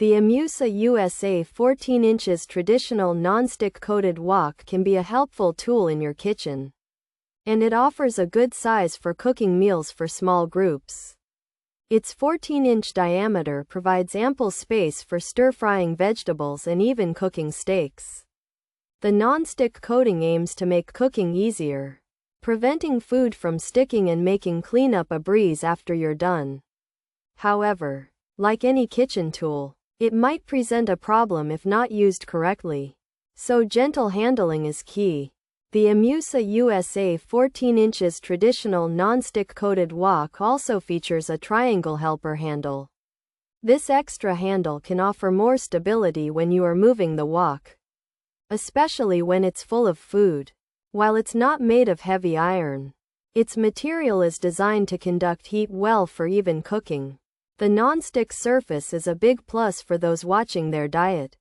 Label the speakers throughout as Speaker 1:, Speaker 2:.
Speaker 1: The IMUSA USA 14 inches traditional non-stick coated wok can be a helpful tool in your kitchen. And it offers a good size for cooking meals for small groups. Its 14-inch diameter provides ample space for stir-frying vegetables and even cooking steaks. The non-stick coating aims to make cooking easier, preventing food from sticking and making cleanup a breeze after you're done. However, like any kitchen tool, it might present a problem if not used correctly. So gentle handling is key. The IMUSA USA 14 inches traditional non-stick coated wok also features a triangle helper handle. This extra handle can offer more stability when you are moving the wok, especially when it's full of food. While it's not made of heavy iron, its material is designed to conduct heat well for even cooking. The non-stick surface is a big plus for those watching their diet,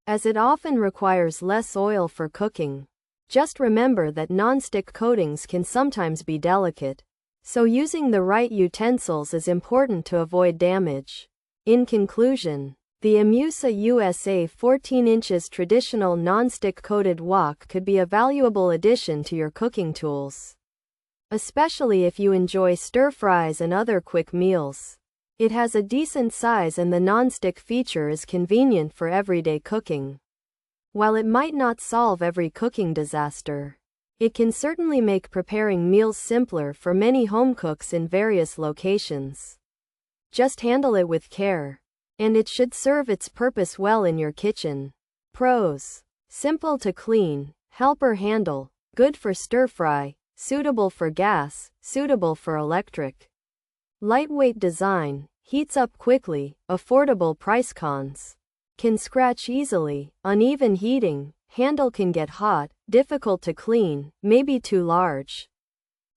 Speaker 1: as it often requires less oil for cooking. Just remember that non-stick coatings can sometimes be delicate, so using the right utensils is important to avoid damage. In conclusion, the IMUSA USA 14 inches traditional non-stick coated wok could be a valuable addition to your cooking tools, especially if you enjoy stir-fries and other quick meals. It has a decent size and the non-stick feature is convenient for everyday cooking. While it might not solve every cooking disaster, it can certainly make preparing meals simpler for many home cooks in various locations. Just handle it with care, and it should serve its purpose well in your kitchen. Pros: simple to clean, helper handle, good for stir-fry, suitable for gas, suitable for electric. Lightweight design, heats up quickly, affordable price. Cons: can scratch easily, uneven heating, handle can get hot, difficult to clean, maybe too large.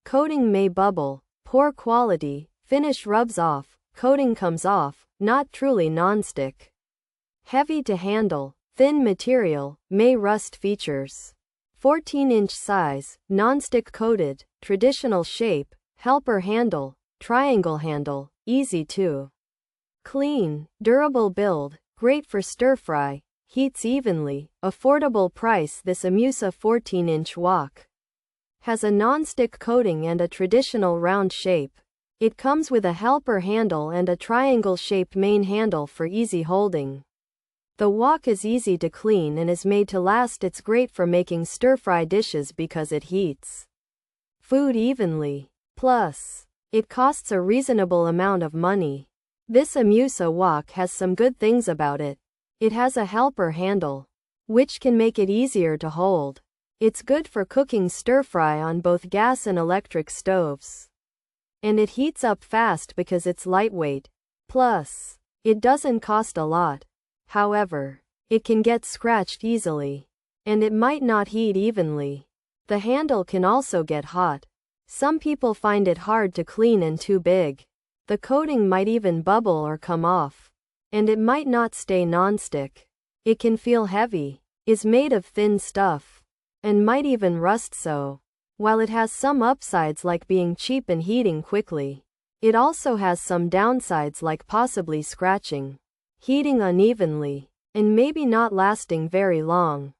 Speaker 1: Coating may bubble, poor quality, finish rubs off, coating comes off, not truly non-stick. Heavy to handle, thin material, may rust. Features: 14-inch size, non-stick coated, traditional shape, helper handle, triangle handle, easy to clean, durable build, great for stir-fry, heats evenly, affordable price. This IMUSA 14-inch wok has a non-stick coating and a traditional round shape. It comes with a helper handle and a triangle-shaped main handle for easy holding. The wok is easy to clean and is made to last. It's great for making stir-fry dishes because it heats food evenly. Plus, it costs a reasonable amount of money. This IMUSA wok has some good things about it. It has a helper handle, which can make it easier to hold. It's good for cooking stir-fry on both gas and electric stoves. And it heats up fast because it's lightweight. Plus, it doesn't cost a lot. However, it can get scratched easily, and it might not heat evenly. The handle can also get hot. Some people find it hard to clean and too big. The coating might even bubble or come off, and it might not stay non-stick. It can feel heavy, is made of thin stuff, and might even rust. So, while it has some upsides like being cheap and heating quickly, it also has some downsides like possibly scratching, heating unevenly, and maybe not lasting very long.